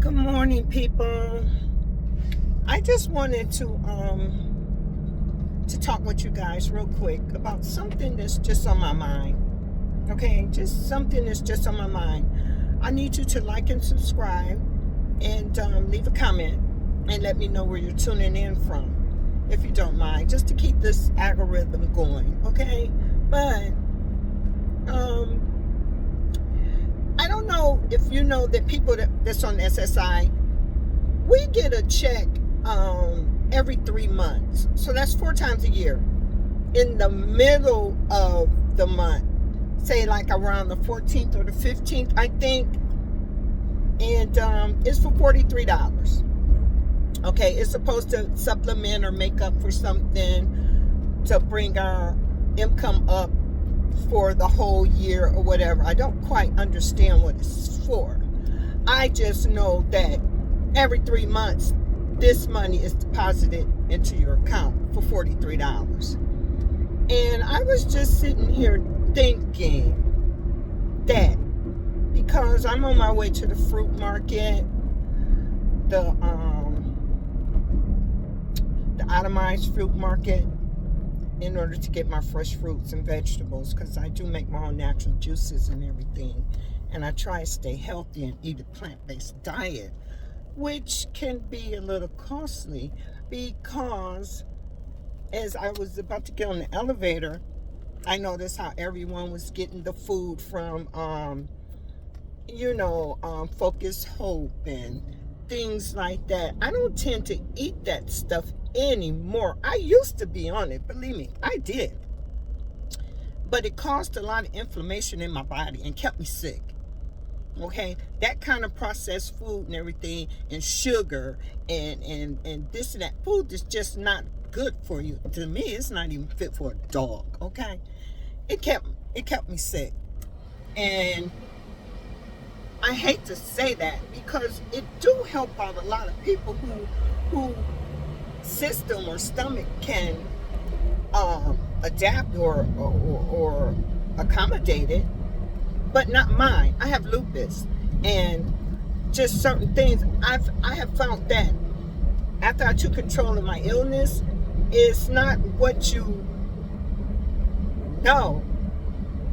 Good morning, people. I just wanted to talk with you guys real quick about something that's just on my mind. Okay, just something that's just on my mind. I need you to like and subscribe and leave a comment and let me know where you're tuning in from, if you don't mind, just to keep this algorithm going. Okay, but I don't know if you know that people that's on SSI, we get a check every 3 months. So that's 4 times a year. In the middle of the month, say like around the 14th or the 15th, I think. And it's for $43. Okay, it's supposed to supplement or make up for something to bring our income up for the whole year or whatever. I don't quite understand what it's for. I just know that every 3 months this money is deposited into your account for $43. And I was just sitting here thinking that because I'm on my way to the fruit market, the itemized fruit market, in order to get my fresh fruits and vegetables, because I do make my own natural juices and everything, and I try to stay healthy and eat a plant-based diet, which can be a little costly, because as I was about to get on the elevator, I noticed how everyone was getting the food from Focus Hope and things like that. I don't tend to eat that stuff anymore. I used to be on it, believe me, I did. But it caused a lot of inflammation in my body and kept me sick. Okay, that kind of processed food and everything, and sugar and this and that food is just not good for you. To me, it's not even fit for a dog. Okay, it kept me sick, and I hate to say that because it do help out a lot of people who system or stomach can adapt or accommodate it, but not mine. I have lupus, and just certain things I have found that after I took control of my illness, it's not what you know.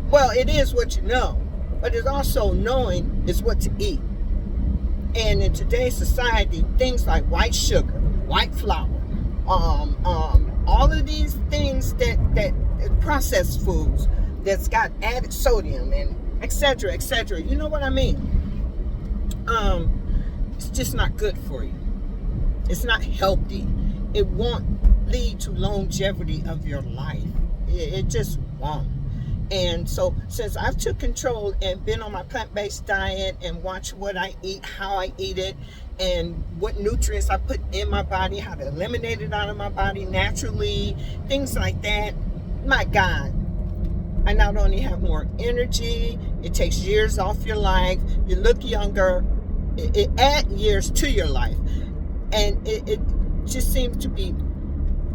Well, it is what you know, but it's also knowing is what to eat. And in today's society, things like white sugar, white flour, all of these things that processed foods that's got added sodium and etc. You know what I mean? It's just not good for you. It's not healthy. It won't lead to longevity of your life. It just won't. And so since I've took control and been on my plant-based diet and watch what I eat, how I eat it, and what nutrients I put in my body, how to eliminate it out of my body naturally, things like that, my God, I not only have more energy, it takes years off your life, you look younger, it adds years to your life, and it just seems to be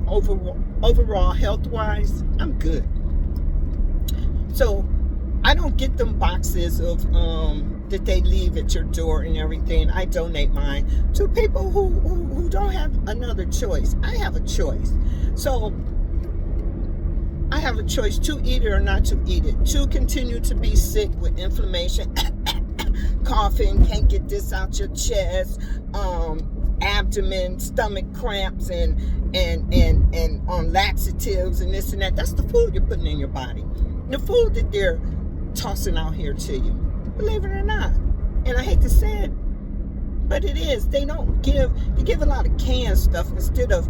overall health-wise, I'm good. So I don't get them boxes of that they leave at your door and everything. I donate mine to people who don't have another choice. I have a choice. So I have a choice to eat it or not to eat it, to continue to be sick with inflammation, coughing, can't get this out your chest, abdomen, stomach cramps, and on laxatives and this and that. That's the food you're putting in your body. The food that they're tossing out here to you, believe it or not. And I hate to say it, but it is. They give a lot of canned stuff instead of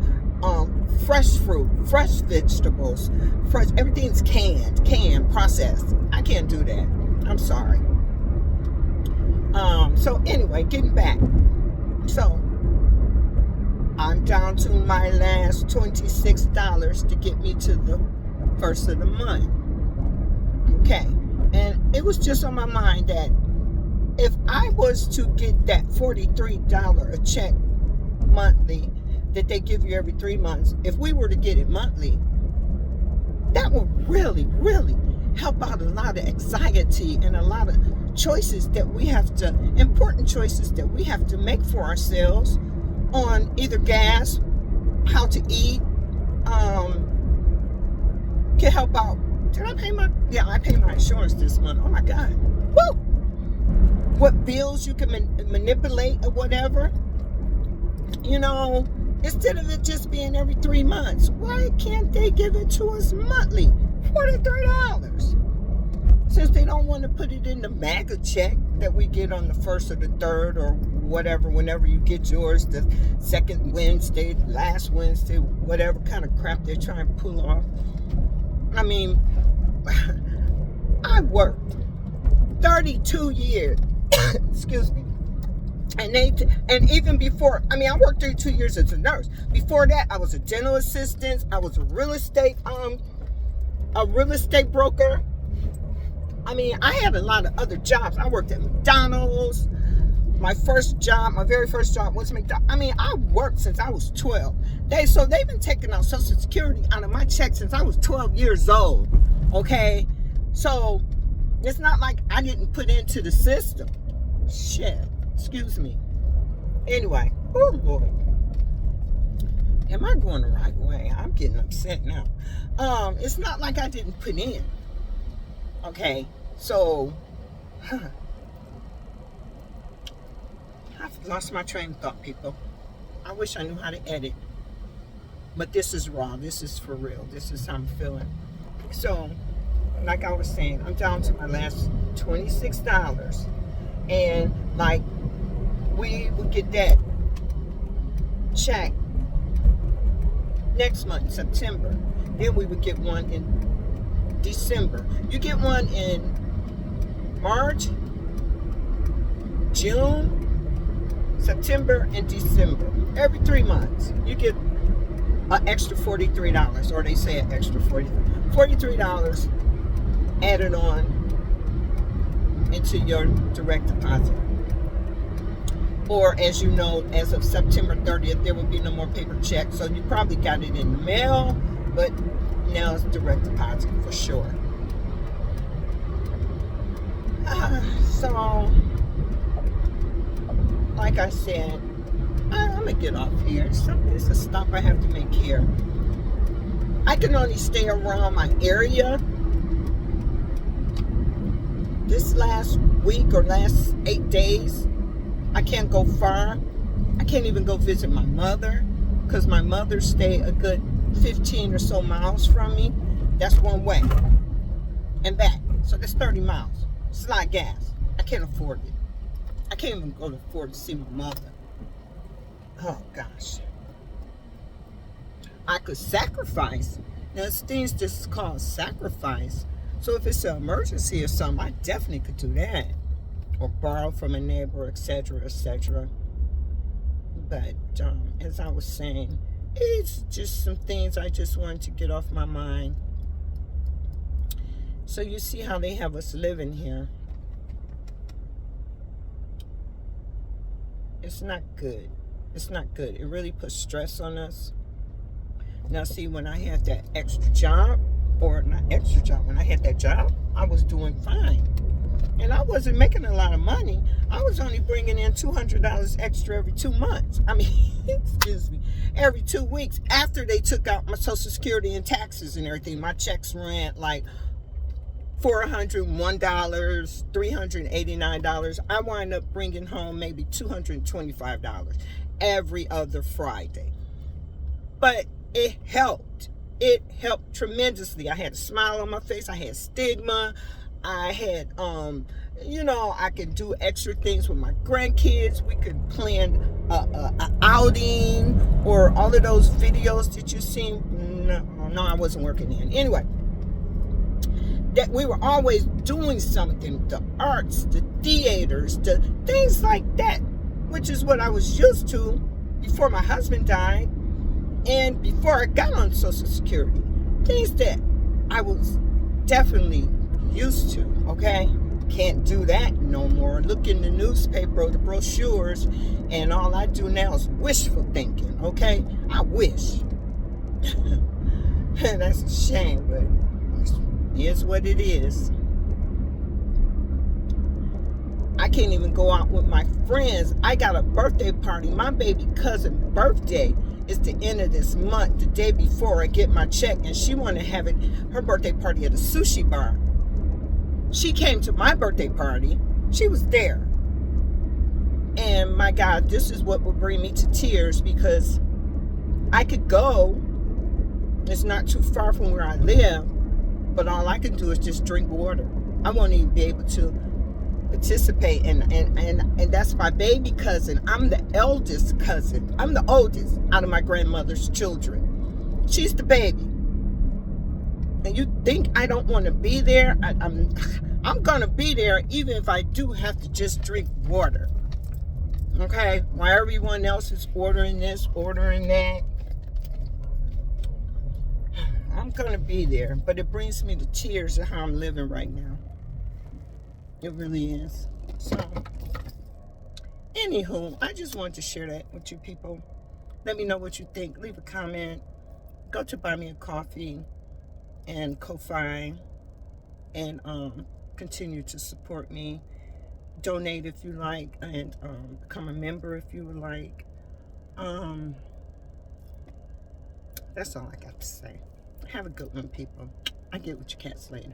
fresh fruit, fresh vegetables, everything's canned, processed. I can't do that. I'm sorry. So anyway, getting back. So I'm down to my last $26 to get me to the first of the month. Okay, and it was just on my mind that if I was to get that $43 a check monthly that they give you every 3 months, if we were to get it monthly, that would really, really help out a lot of anxiety and a lot of choices that we have to, important choices that we have to make for ourselves on either gas, how to eat, can help out. Did I pay my, yeah, I paid my insurance this month. Oh my God. Woo! What bills you can manipulate or whatever. You know, instead of it just being every 3 months, why can't they give it to us monthly? $43. Since they don't want to put it in the MAGA check that we get on the 1st or the 3rd or whatever, whenever you get yours, the 2nd Wednesday, last Wednesday, whatever kind of crap they're trying to pull off. I mean, I worked 32 years, excuse me, and even before, I mean, I worked 32 years as a nurse. Before that, I was a dental assistant. I was a real estate broker. I mean, I had a lot of other jobs. I worked at McDonald's. My very first job was McDonald's. I mean, I worked since I was 12. So they've been taking out Social Security out of my check since I was 12 years old. Okay? So it's not like I didn't put into the system. Shit. Excuse me. Anyway. Oh, Lord. Am I going the right way? I'm getting upset now. It's not like I didn't put in. Okay? So, I've lost my train of thought, people. I wish I knew how to edit. But this is raw. This is for real. This is how I'm feeling. So, like I was saying, I'm down to my last $26. And, like, we would get that check next month, September. Then we would get one in December. You get one in March, June, September, and December. Every 3 months, you get an extra $43, or they say an extra $43 added on into your direct deposit. Or, as you know, as of September 30th, there will be no more paper checks. So you probably got it in the mail, but now it's direct deposit for sure. So, like I said, I'm going to get off here. It's a stop I have to make here. I can only stay around my area. This last week or last 8 days, I can't go far. I can't even go visit my mother because my mother stay a good 15 or so miles from me. That's one way and back. So that's 30 miles. It's a lot of gas. I can't afford it. I can't even afford to see my mother. Oh, gosh. I could sacrifice. Now, it's things that's called sacrifice. So if it's an emergency or something, I definitely could do that. Or borrow from a neighbor, etc., etc. But as I was saying, it's just some things I just wanted to get off my mind. So you see how they have us living here. It's not good. It's not good. It really puts stress on us. Now, see, when I had that extra job, or not extra job, when I had that job, I was doing fine. And I wasn't making a lot of money. I was only bringing in $200 extra every 2 months. I mean, excuse me, every 2 weeks after they took out my Social Security and taxes and everything. My checks ran like $401, $389. I wind up bringing home maybe $225 every other Friday. But it helped. It helped tremendously. I had a smile on my face. I had stigma. I had, I could do extra things with my grandkids. We could plan an outing or all of those videos that you seen. No, I wasn't working in. Anyway, that we were always doing something, the arts, the theaters, the things like that, which is what I was used to before my husband died and before I got on Social Security. Things that I was definitely used to, okay? Can't do that no more. Look in the newspaper or the brochures, and all I do now is wishful thinking, okay? I wish. That's a shame, but it is what it is. I can't even go out with my friends. I got a birthday party. My baby cousin's birthday is the end of this month, the day before I get my check, and she wanted to have her birthday party at a sushi bar. She came to my birthday party. She was there. And my God, this is what would bring me to tears, because I could go. It's not too far from where I live, but all I can do is just drink water. I won't even be able to participate, and that's my baby cousin. I'm the eldest cousin. I'm the oldest out of my grandmother's children. She's the baby. And you think I don't want to be there? I'm gonna be there, even if I do have to just drink water. Okay? While everyone else is ordering this, ordering that, I'm gonna be there. But it brings me to tears of how I'm living right now. It really is. So, anywho, I just wanted to share that with you people. Let me know what you think. Leave a comment. Go to Buy Me a Coffee and Ko-Fi, and continue to support me. Donate if you like, and become a member if you would like. That's all I got to say. Have a good one, people. I get with you cats later.